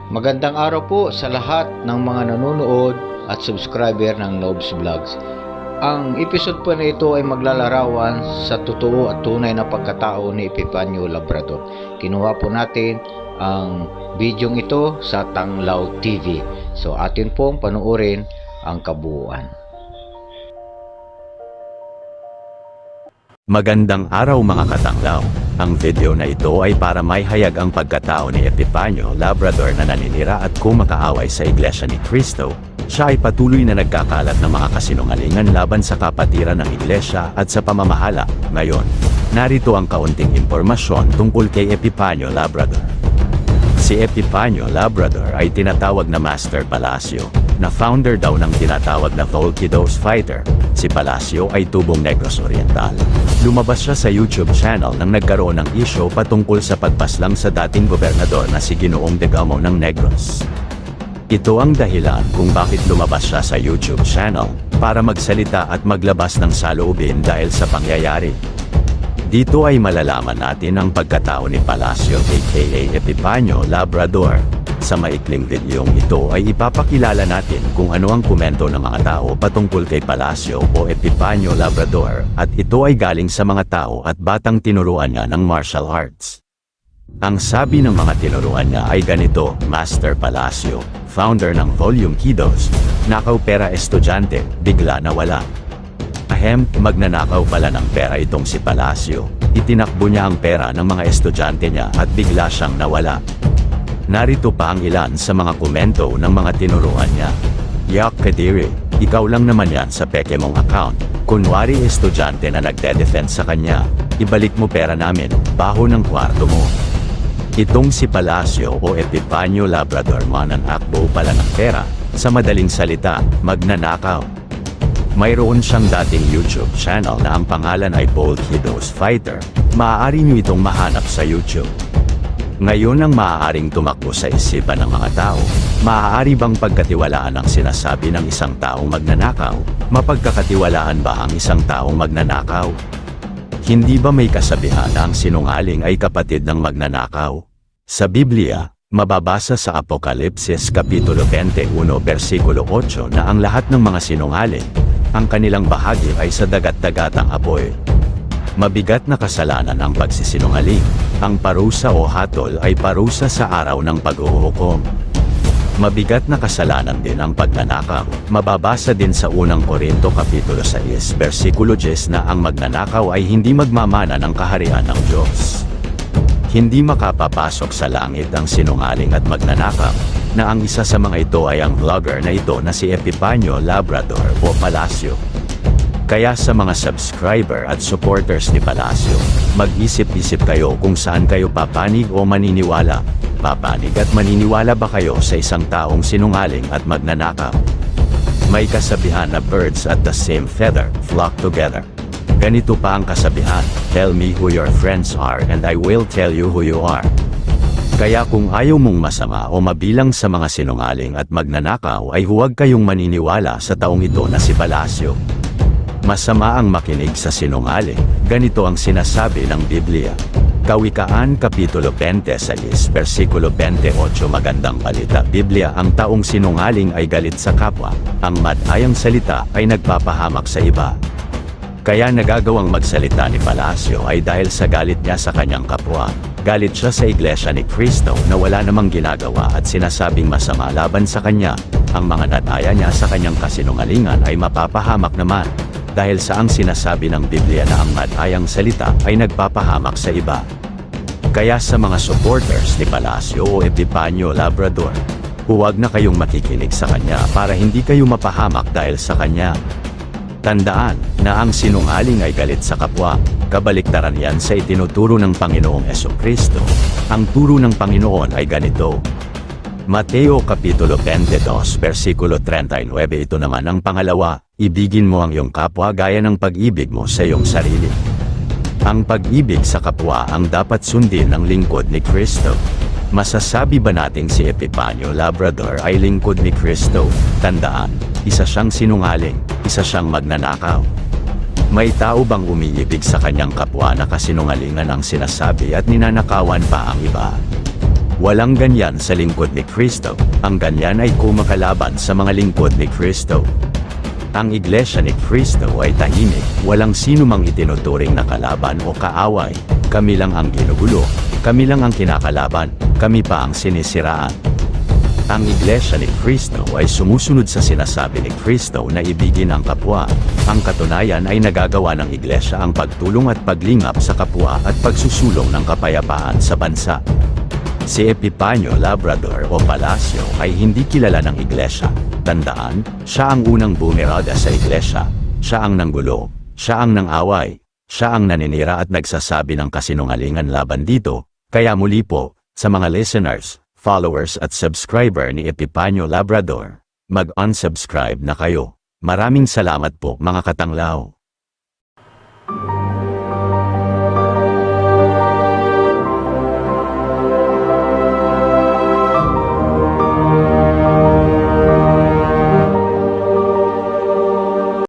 Magandang araw po sa lahat ng mga nanonood at subscriber ng Nobs Vlogs. Ang episode po na ito ay maglalarawan sa totoo at tunay na pagkatao ni Epifanio Labrador. Kinuha po natin ang bidyong ito sa Tanglaw TV. So atin pong panuorin ang kabuuan. Magandang araw mga katanglaw. Ang video na ito ay para maihayag ang pagkatao ni Epifanio Labrador na naninira at kumakaaway sa Iglesia ni Cristo. Siya ay patuloy na nagkakalat ng mga kasinungalingan laban sa kapatiran ng Iglesia at sa pamamahala. Ngayon, narito ang kaunting impormasyon tungkol kay Epifanio Labrador. Si Epifanio Labrador ay tinatawag na Master Palacio, na founder daw ng tinatawag na Volquidos Fighter. Si Palacio ay tubong Negros Oriental. Lumabas siya sa YouTube channel nang nagkaroon ng issue patungkol sa pagpaslang sa dating gobernador na si Ginoong Degamo ng Negros. Ito ang dahilan kung bakit lumabas siya sa YouTube channel, para magsalita at maglabas ng saloobin dahil sa pangyayari. Dito ay malalaman natin ang pagkatao ni Palacio aka Epifanio Labrador. Sa maikling videong ito ay ipapakilala natin kung ano ang komento ng mga tao patungkol kay Palacio o Epifanio Labrador, at ito ay galing sa mga tao at batang tinuruan niya ng martial arts. Ang sabi ng mga tinuruan niya ay ganito: Master Palacio, founder ng Volquidos, nakaw pera estudyante, bigla nawala. Magnanakaw pala ng pera itong si Palacio. Itinakbo niya ang pera ng mga estudyante niya at bigla siyang nawala. Narito pa ang ilan sa mga komento ng mga tinuruan niya. Yak Kadiri, ikaw lang naman yan sa peke mong account. Kunwari estudyante na nagde-defend sa kanya, ibalik mo pera namin, baho ng kwarto mo. Itong si Palacio o Epifanio Labrador mananakbo pala ng pera, sa madaling salita, magnanakaw. Mayroon siyang dating YouTube channel na ang pangalan ay Volquidos Fighter. Maaari niyo itong mahanap sa YouTube. Ngayon ang maaaring tumakbo sa isipan ng mga tao, maaari bang pagkatiwalaan ang sinasabi ng isang taong magnanakaw? Mapagkakatiwalaan ba ang isang taong magnanakaw? Hindi ba may kasabihan na ang sinungaling ay kapatid ng magnanakaw? Sa Biblia, mababasa sa Apokalipsis Kapitulo 21 versikulo 8 na ang lahat ng mga sinungaling, ang kanilang bahagi ay sa dagat-dagatang apoy. Mabigat na kasalanan ang pagsisinungaling. Ang parusa o hatol ay parusa sa araw ng paghuhukom. Mabigat na kasalanan din ang pagnanakaw. Mababasa din sa unang Korinto Kapitulo 6 versikulo 10 na ang magnanakaw ay hindi magmamana ng kaharian ng Diyos. Hindi makapapasok sa langit ang sinungaling at magnanakaw, na ang isa sa mga ito ay ang vlogger na ito na si Epifanio Labrador o Palacio. Kaya sa mga subscriber at supporters ni Palacio, mag-isip-isip kayo kung saan kayo papanig o maniniwala. Papanig at maniniwala ba kayo sa isang taong sinungaling at magnanakaw? May kasabihan na birds at the same feather flock together. Ganito pa ang kasabihan, tell me who your friends are and I will tell you who you are. Kaya kung ayaw mong masama o mabilang sa mga sinungaling at magnanakaw ay huwag kayong maniniwala sa taong ito na si Palacio. Masama ang makinig sa sinungaling, ganito ang sinasabi ng Biblia. Kawikaan Kapitulo 26 versikulo 28. Magandang balita Biblia, ang taong sinungaling ay galit sa kapwa, ang matayang salita ay nagpapahamak sa iba. Kaya nagagawang magsalita ni Palacio ay dahil sa galit niya sa kanyang kapwa. Galit siya sa Iglesia ni Cristo na wala namang ginagawa at sinasabing masama laban sa kanya. Ang mga nataya niya sa kanyang kasinungalingan ay mapapahamak naman, dahil sa ang sinasabi ng Biblia na ang matayang salita ay nagpapahamak sa iba. Kaya sa mga supporters ni Palacio o Epifanio Labrador, huwag na kayong makikinig sa kanya para hindi kayo mapahamak dahil sa kanya. Tandaan na ang sinungaling ay galit sa kapwa. Kabaliktaran yan sa itinuturo ng Panginoong Jesucristo. Ang turo ng Panginoon ay ganito. Mateo Kapitulo 22 versikulo 39. Ito naman ang pangalawa, ibigin mo ang iyong kapwa gaya ng pag-ibig mo sa iyong sarili. Ang pag-ibig sa kapwa ang dapat sundin ng lingkod ni Cristo. Masasabi ba nating si Epifanio Labrador ay lingkod ni Cristo? Tandaan, isa siyang sinungaling, isa siyang magnanakaw. May tao bang umiibig sa kanyang kapwa na kasinungalingan ang sinasabi at ninanakawan pa ang iba? Walang ganyan sa lingkod ni Kristo. Ang ganyan ay kumakalaban sa mga lingkod ni Kristo. Ang Iglesia ni Kristo ay tahimik, walang sino mang itinuturing na kalaban o kaaway. Kami lang ang ginugulo, kami lang ang kinakalaban, kami pa ang sinisiraan. Ang Iglesia ni Kristo ay sumusunod sa sinasabi ni Kristo na ibigin ang kapwa. Ang katunayan ay nagagawa ng Iglesia ang pagtulong at paglingap sa kapwa at pagsusulong ng kapayapaan sa bansa. Si Epifanio Labrador o Palacio ay hindi kilala ng Iglesia. Tandaan, siya ang unang bumiraga sa Iglesia. Siya ang nanggulo, siya ang nang-away, siya ang naninira at nagsasabi ng kasinungalingan laban dito. Kaya muli po, sa mga listeners, followers at subscriber ni Epifanio Labrador, mag-unsubscribe na kayo. Maraming salamat po mga katanglaw.